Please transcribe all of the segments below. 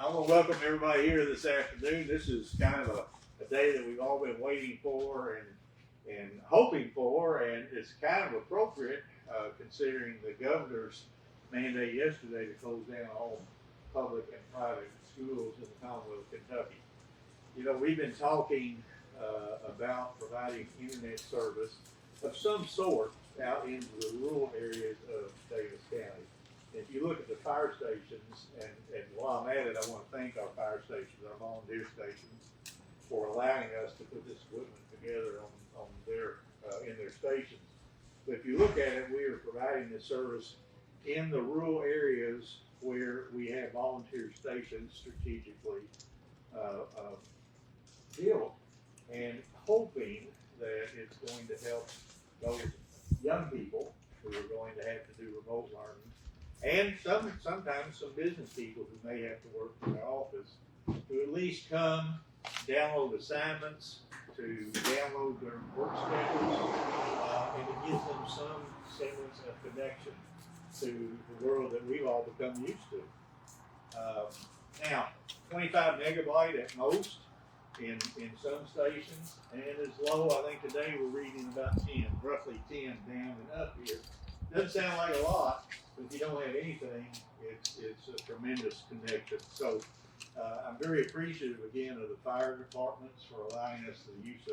I want to welcome everybody here this afternoon. This is kind of a day that we've all been waiting for and hoping for, and it's kind of appropriate considering the governor's mandate yesterday to close down all public and private schools in the Commonwealth of Kentucky. You know, we've been talking about providing internet service of some sort out into the rural areas of Daviess County. If you look at the fire stations, and while I'm at it, I want to thank our fire stations, our volunteer stations, for allowing us to put this equipment together on their in their stations. But if you look at it, we are providing this service in the rural areas where we have volunteer stations strategically built, and hoping that it's going to help those young people who are going to have to do remote learning, and sometimes some business people who may have to work from their office, to at least come, download assignments, to download their work schedules, and it gives them some semblance of connection to the world that we've all become used to. Now, 25 megabyte at most in some stations, and as low, I think today we're reading about 10, roughly 10 down and up here. Doesn't sound like a lot, but if you don't have anything, it's a tremendous connection. So I'm very appreciative again of the fire departments for allowing us the use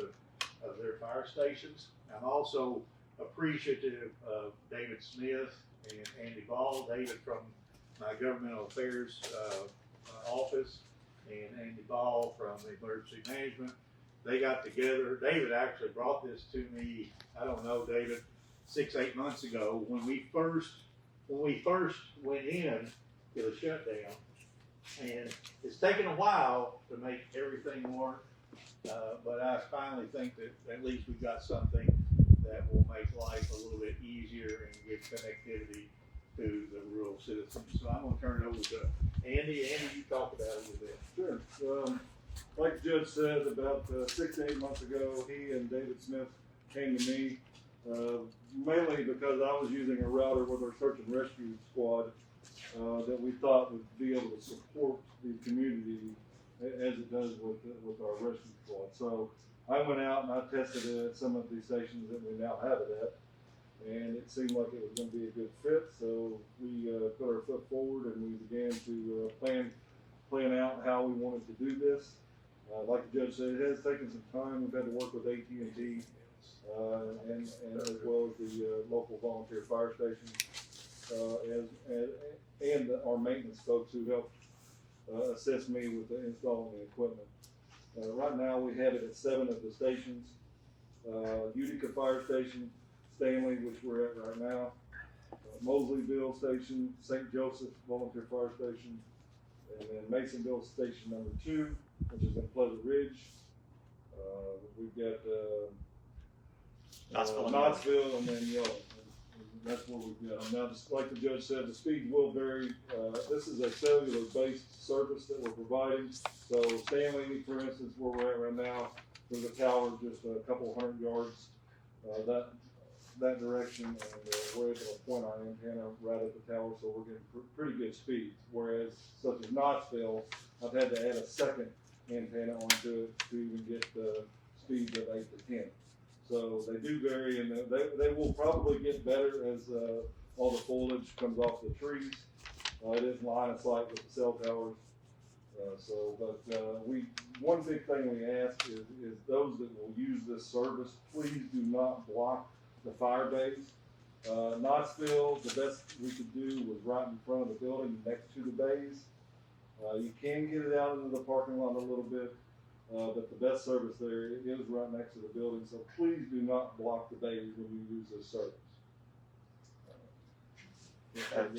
of their fire stations. I'm also appreciative of David Smith and Andy Ball, David from my governmental affairs office, and Andy Ball from emergency management. They got together. David actually brought this to me, I don't know, David, 6-8 months ago when we first went in to the shutdown. And it's taken a while to make everything work, but I finally think that at least we've got something that will make life a little bit easier and give connectivity to the rural citizens. So I'm going to turn it over to Andy. Andy, you talk about it a little bit. Sure. Like the judge said, about 6 to 8 months ago, he and David Smith came to me, mainly because I was using a router with our search and rescue squad that we thought would be able to support the community as it does with our rescue squad. So I went out and I tested it at some of these stations that we now have it at, and it seemed like it was going to be a good fit. So we put our foot forward and we began to plan out how we wanted to do this. Like the judge said, it has taken some time. We've had to work with AT&T and as well as the local volunteer fire stations, and our maintenance folks who helped assist me with installing the equipment. Right now we have it at 7 of the stations. Utica Fire Station, Stanley, which we're at right now, Mosleyville Station, St. Joseph Volunteer Fire Station, and then Masonville Station number 2, which is in Pleasant Ridge. We've got Knoxville, and then Yellow. That's where we've got them. Now, just like the judge said, the speeds will vary. This is a cellular-based service that we're providing. So Stanley, for instance, where we're at right now, there's a tower just a couple hundred yards that direction, and we're able to point our antenna right at the tower, so we're getting pretty good speeds. Whereas, such as Knoxville, I've had to add a second antenna onto it to even get the speeds of 8 to 10. So they do vary, and they will probably get better as all the foliage comes off the trees. It is line of sight with the cell towers. One big thing we ask is those that will use this service, please do not block the fire bays. Knoxville, the best we could do was right in front of the building next to the bays. You can get it out into the parking lot a little bit. But the best service there is right next to the building, so please do not block the bays when you use this service.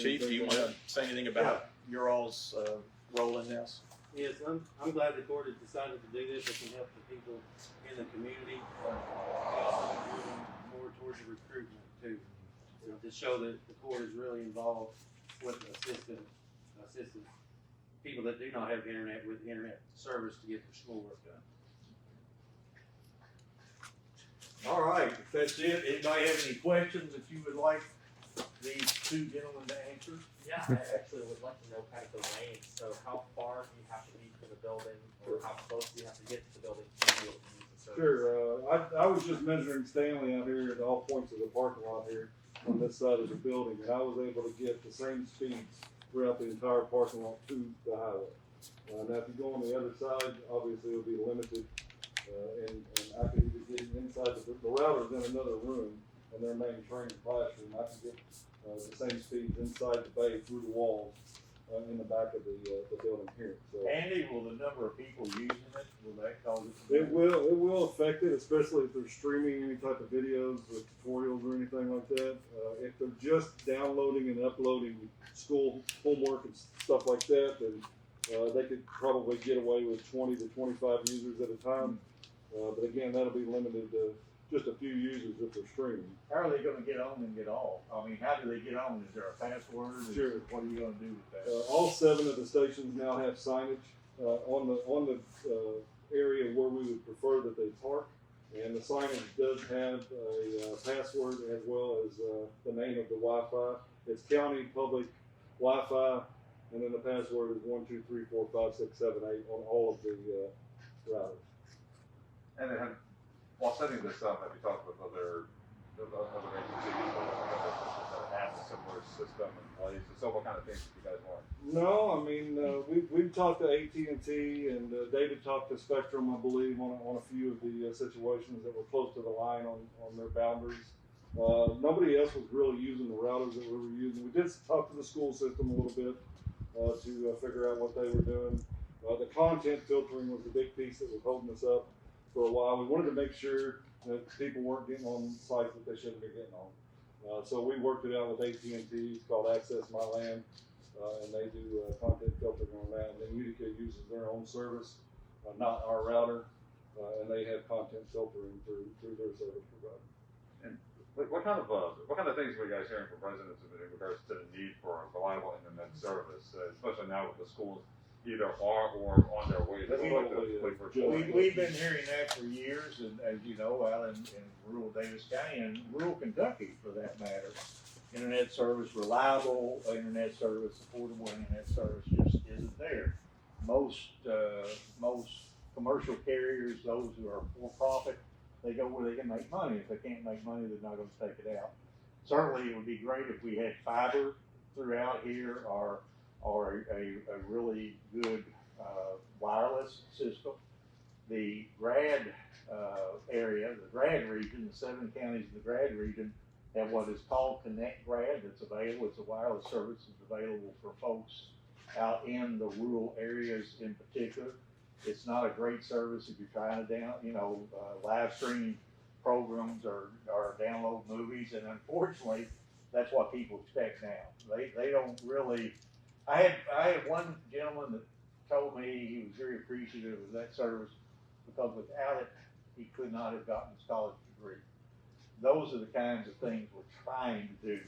Chief, do you want to say anything about your all's role in this? Yes, I'm glad the court has decided to do this. It can help the people in the community. Also moving more towards the recruitment too, to show that the court is really involved with assisting people that do not have internet with internet service to get their schoolwork done. All right, if that's it, anybody have any questions that you would like these two gentlemen to answer? Yeah, I actually would like to know kind of the range. So how far do you building, or how close do you have to get to the building to be able to use the service? Sure, I was just measuring Stanley out here at all points of the parking lot here on this side of the building, and I was able to get the same speeds throughout the entire parking lot to the highway. Now, if you go on the other side, obviously it'll be limited, and I can either get inside the router's in another room, in their main training classroom. I can get the same speeds inside the bay through the walls in the back of the building here. So Andy, will the number of people using it, will that cause it? it will affect it, especially if they're streaming any type of videos or tutorials or anything like that. If they're just downloading and uploading school homework and stuff like that, then they could probably get away with 20 to 25 users at a time. But again, that'll be limited to just a few users if they're streaming. How are they gonna get on and get off? I mean, how do they get on? Is there a password? Sure. What are you gonna do with that? All 7 of the stations now have signage on the area where we would prefer that they park, and the signage does have a password as well as the name of the Wi-Fi. It's county public Wi-Fi, and then the password is 1, 2, 3, 4, 5, 6, 7, 8 on all of the routers. And then, while setting this up, have you talked with other agencies that have a similar system in place? So what kind of things do you guys want? No, I mean, we've talked to AT&T, and David talked to Spectrum, I believe, on a few of the situations that were close to the line on their boundaries. Nobody else was really using the routers that we were using. We did talk to the school system a little bit to figure out what they were doing. The content filtering was the big piece that was holding us up for a while. We wanted to make sure that people weren't getting on sites that they shouldn't be getting on. So we worked it out with AT&T. It's called Access My Land, and they do content filtering on that. And then Utica uses their own service, not our router, and they have content filtering through their service provider. And what kind of things are you guys hearing from residents in regards to the need for a reliable internet service, especially now with the schools either are or on their way to We've been hearing that for years, and as you know, out in rural Daviess County and rural Kentucky, for that matter, internet service, reliable internet service, affordable internet service just isn't there. Most commercial carriers, those who are for profit, they go where they can make money. If they can't make money, they're not going to take it out. Certainly, it would be great if we had fiber throughout here, or a really good wireless system. The Grad area, the Grad region, the 7 counties in the Grad region have what is called Connect Grad that's available. It's a wireless service that's available for folks out in the rural areas in particular. It's not a great service if you're trying to live stream programs or download movies, and unfortunately, that's what people expect now. They don't really. I had one gentleman that told me he was very appreciative of that service because without it, he could not have gotten his college degree. Those are the kinds of things we're trying to do.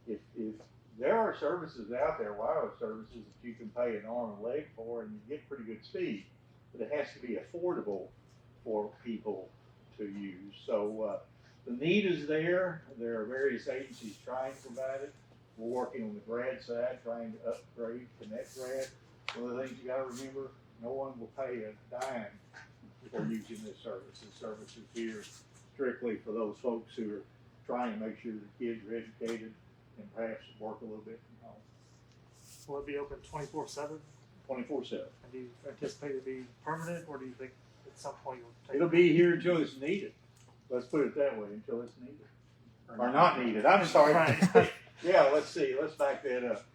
If there are services out there, wireless services that you can pay an arm and leg for, and you get pretty good speed, but it has to be affordable for people to use. So the need is there. There are various agencies trying to provide it. We're working on the Grad side, trying to upgrade Connect Grad. One of the things you got to remember: no one will pay a dime for using this service. This service is here strictly for those folks who are trying to make sure the kids are educated and perhaps work a little bit from home. Will it be open 24/7? 24/7. And do you anticipate it to be permanent, or do you think at some point you'll take It'll be here until it's needed. Let's put it that way, until it's needed. Or not needed. I'm sorry. Right. Yeah, let's see. Let's back that up.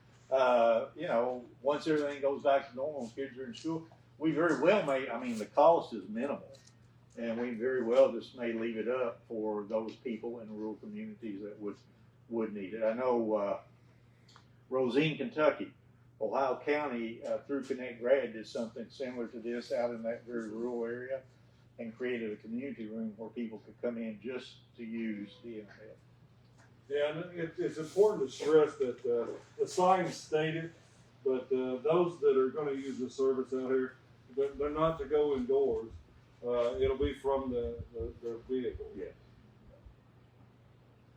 Once everything goes back to normal and kids are in school, we very well may, the cost is minimal. And we very well just may leave it up for those people in rural communities that would need it. I know Rosine, Kentucky, Ohio County, through Connect Grad, did something similar to this out in that very rural area and created a community room where people could come in just to use the internet. Yeah, and it's important to stress that the signs state it, but those that are going to use the service out here, they're not to go indoors. It'll be from their vehicle. Yeah.